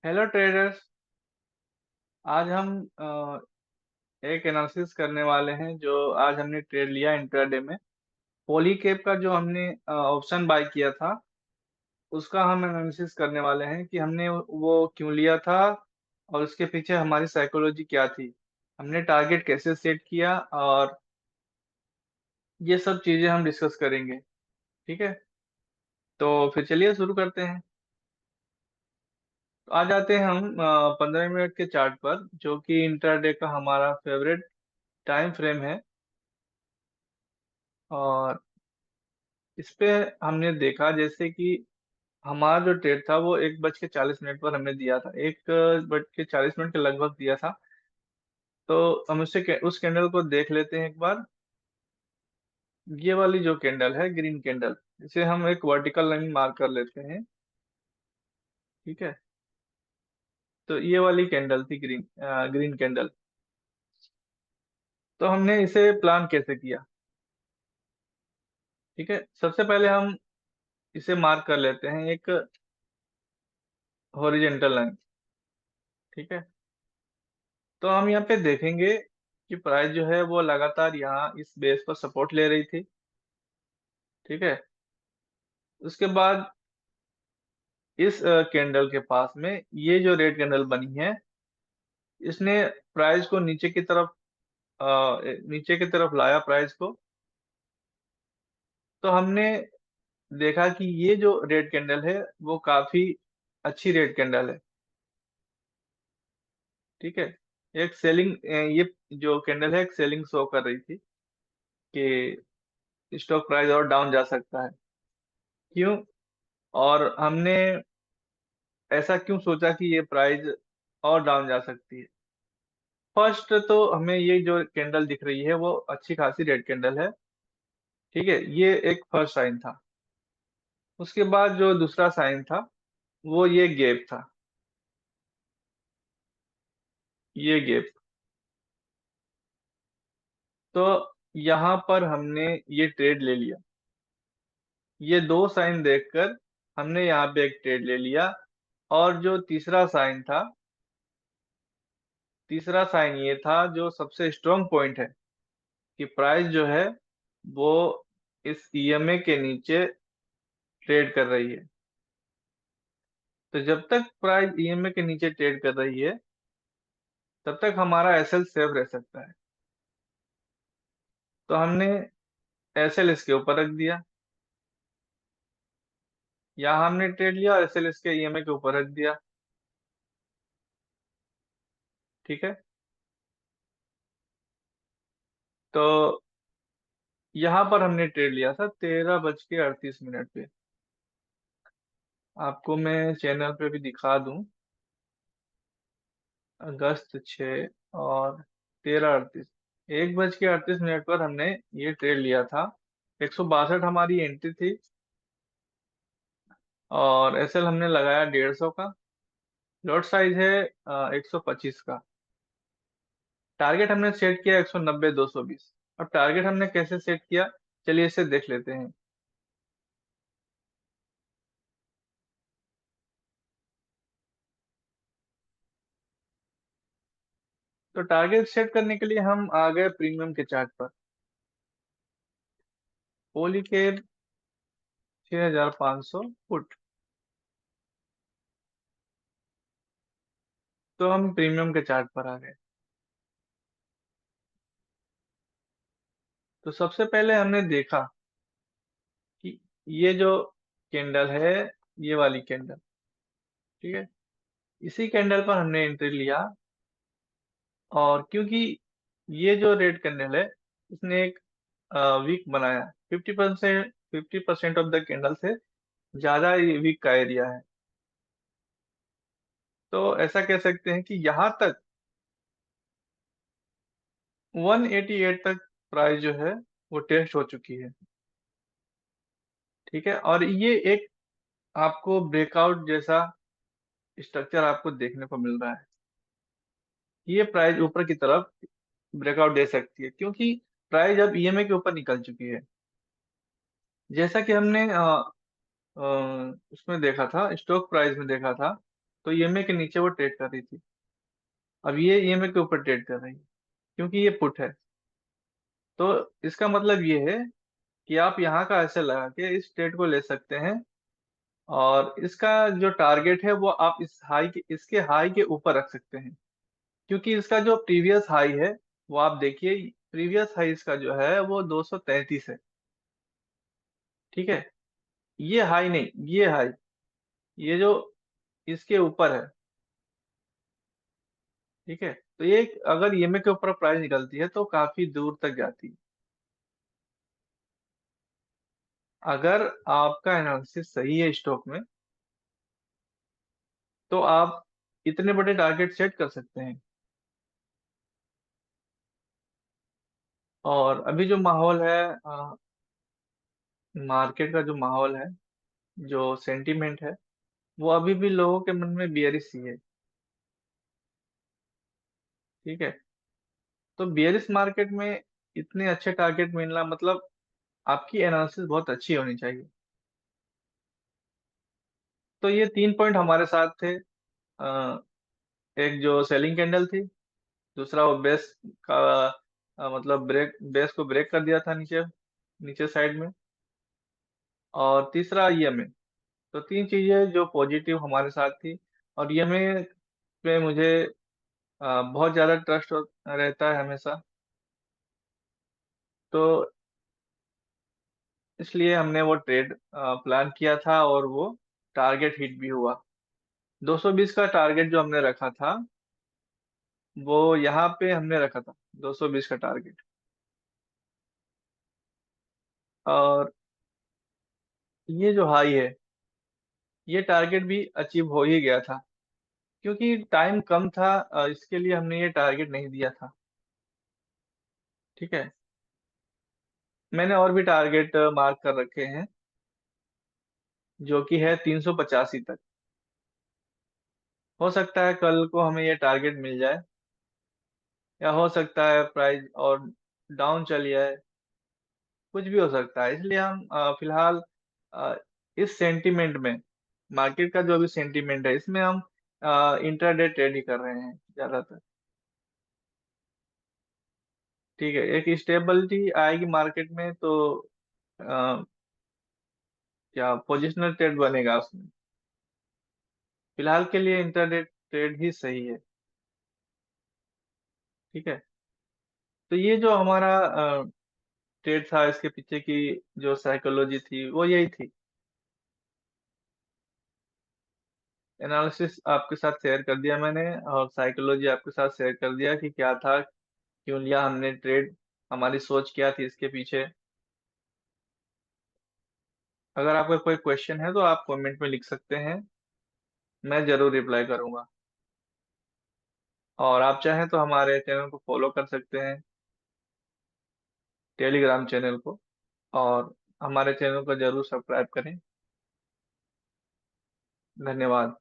Hello traders. आज हम एक एनालिसिस करने वाले हैं जो आज हमने ट्रेड लिया इंट्राडे में। पॉलीकैब का जो हमने ऑप्शन बाय किया था उसका हम एनालिसिस करने वाले हैं कि हमने वो क्यों लिया था और उसके पीछे हमारी साइकोलॉजी क्या थी। हमने टारगेट कैसे सेट किया और ये सब चीजें हम डिस्कस करेंगे। ठीक है, तो फिर चलिए शुरू करते हैं। तो आ जाते हैं हम 15 मिनट के चार्ट पर, जो कि इंट्राडे का हमारा फेवरेट टाइम फ्रेम है। और इस पे हमने देखा जैसे कि हमारा जो ट्रेड था वो 1:40 पर हमने दिया था, 1:40 के लगभग दिया था। तो हम उस कैंडल को देख लेते हैं एक बार। ये वाली जो कैंडल है ग्रीन कैंडल, इसे हम एक वर्टिकल लाइन मार्क कर लेते हैं। ठीक है, तो ये वाली कैंडल थी ग्रीन ग्रीन कैंडल। तो हमने इसे प्लान कैसे किया? ठीक है, सबसे पहले हम इसे मार्क कर लेते हैं एक हॉरिजेंटल लाइन। ठीक है, तो हम यहाँ पे देखेंगे कि प्राइस जो है वो लगातार यहाँ इस बेस पर सपोर्ट ले रही थी। ठीक है, उसके बाद इस कैंडल के पास में ये जो रेड कैंडल बनी है, इसने प्राइस को नीचे की तरफ लाया प्राइस को। तो हमने देखा कि ये जो रेड कैंडल है वो काफी अच्छी रेड कैंडल है। ठीक है, एक सेलिंग, ये जो कैंडल है एक सेलिंग शो कर रही थी कि स्टॉक प्राइस और डाउन जा सकता है। क्यों? और हमने ऐसा क्यों सोचा कि ये प्राइस और डाउन जा सकती है? फर्स्ट तो हमें ये जो कैंडल दिख रही है वो अच्छी खासी रेड कैंडल है। ठीक है, ये एक फर्स्ट साइन था। उसके बाद जो दूसरा साइन था वो ये गैप था, ये गैप। तो यहाँ पर हमने ये ट्रेड ले लिया। ये दो साइन देखकर हमने यहाँ पे एक ट्रेड ले लिया। और जो तीसरा साइन ये था जो सबसे स्ट्रॉन्ग पॉइंट है कि प्राइस जो है वो इस ईएमए के नीचे ट्रेड कर रही है। तो जब तक प्राइस ईएमए के नीचे ट्रेड कर रही है तब तक हमारा एसएल सेफ रह सकता है। तो हमने एसएल इसके ऊपर रख दिया, यहाँ हमने ट्रेड लिया और एसएल इसके ईएमए के ऊपर रख दिया। ठीक है, तो यहाँ पर हमने ट्रेड लिया था 13:38 पे। आपको मैं चैनल पे भी दिखा दूं, अगस्त 6 और 13:38, 1:38 पर हमने ये ट्रेड लिया था। 162 हमारी एंट्री थी और एसएल हमने लगाया 150 का। लॉट साइज है 125 का। टारगेट हमने सेट किया 190 220। अब टारगेट हमने कैसे सेट किया, चलिए इसे देख लेते हैं। तो टारगेट सेट करने के लिए हम आ गए प्रीमियम के चार्ट पर। पोलीकेब 6500 पुट। तो हम प्रीमियम के चार्ट पर आ गए। तो सबसे पहले हमने देखा कि ये जो कैंडल है, ये वाली कैंडल, ठीक है, इसी कैंडल पर हमने एंट्री लिया। और क्योंकि ये जो रेड कैंडल है इसने एक वीक बनाया, 50% ऑफ द कैंडल से ज्यादा ये वीक का एरिया है। तो ऐसा कह सकते हैं कि यहाँ तक 188 तक प्राइस जो है वो टेस्ट हो चुकी है। ठीक है, और ये एक आपको ब्रेकआउट जैसा स्ट्रक्चर आपको देखने को मिल रहा है। ये प्राइस ऊपर की तरफ ब्रेकआउट दे सकती है क्योंकि प्राइस अब ईएमए के ऊपर निकल चुकी है। जैसा कि हमने उसमें देखा था, स्टॉक प्राइस में देखा था तो ईएमए के नीचे वो ट्रेड कर रही थी। अब ये ईएमए के ऊपर ट्रेड कर रही है, क्योंकि ये पुट है। तो इसका मतलब ये है कि आप यहाँ का ऐसे लगा के इस ट्रेड को ले सकते हैं, और इसका जो टारगेट है वो आप इस हाई के, इसके हाई के ऊपर रख सकते हैं। क्योंकि इसका जो प्रीवियस हाई है, वो आप देखिए, प्रीवियस हाई इसका जो है वो 233 है। ठीक है, ये हाई नहीं, ये हाई, ये जो इसके ऊपर है। ठीक है, तो ये अगर ईएमए के ऊपर प्राइस निकलती है तो काफी दूर तक जाती है। अगर आपका एनालिसिस सही है स्टॉक में, तो आप इतने बड़े टारगेट सेट कर सकते हैं। और अभी जो माहौल है, मार्केट का जो माहौल है, जो सेंटीमेंट है, वो अभी भी लोगों के मन में बियरिश ही है। ठीक है, तो बियरिश मार्केट में इतने अच्छे टारगेट मिलना मतलब आपकी एनालिसिस बहुत अच्छी होनी चाहिए। तो ये 3 पॉइंट हमारे साथ थे। एक जो सेलिंग कैंडल थी, दूसरा वो बेस का, मतलब ब्रेक, बेस को ब्रेक कर दिया था नीचे, नीचे साइड में, और तीसरा ईएमए। तो तीन चीजें जो पॉजिटिव हमारे साथ थी। और ईएमए पे मुझे बहुत ज्यादा ट्रस्ट रहता है हमेशा। तो इसलिए हमने वो ट्रेड प्लान किया था, और वो टारगेट हिट भी हुआ। 220 का टारगेट जो हमने रखा था, वो यहाँ पे हमने रखा था 220 का टारगेट। और ये जो हाई है, ये टारगेट भी अचीव हो ही गया था, क्योंकि टाइम कम था, इसके लिए हमने ये टारगेट नहीं दिया था। ठीक है, मैंने और भी टारगेट मार्क कर रखे हैं, जो कि है 385 तक। हो सकता है कल को हमें ये टारगेट मिल जाए, या हो सकता है प्राइस और डाउन चली जाए, कुछ भी हो सकता है। इसलिए हम फिलहाल अ, इस सेंटीमेंट में, मार्केट का जो भी सेंटीमेंट है, इसमें हम इंट्राडे ट्रेड ही कर रहे हैं ज्यादातर। ठीक है, एक स्टेबिलिटी आएगी मार्केट में तो अ, क्या पोजिशनल ट्रेड बनेगा उसमें। फिलहाल के लिए इंट्राडे ट्रेड ही सही है। ठीक है, तो ये जो हमारा ट्रेड था, इसके पीछे की जो साइकोलॉजी थी वो यही थी। एनालिसिस आपके साथ शेयर कर दिया मैंने, और साइकोलॉजी आपके साथ शेयर कर दिया कि क्या था, क्यों लिया हमने ट्रेड, हमारी सोच क्या थी इसके पीछे। अगर आपका कोई क्वेश्चन है तो आप कमेंट में लिख सकते हैं, मैं जरूर रिप्लाई करूंगा। और आप चाहें तो हमारे चैनल को फॉलो कर सकते हैं, टेलीग्राम चैनल को, और हमारे चैनल को जरूर सब्सक्राइब करें। धन्यवाद।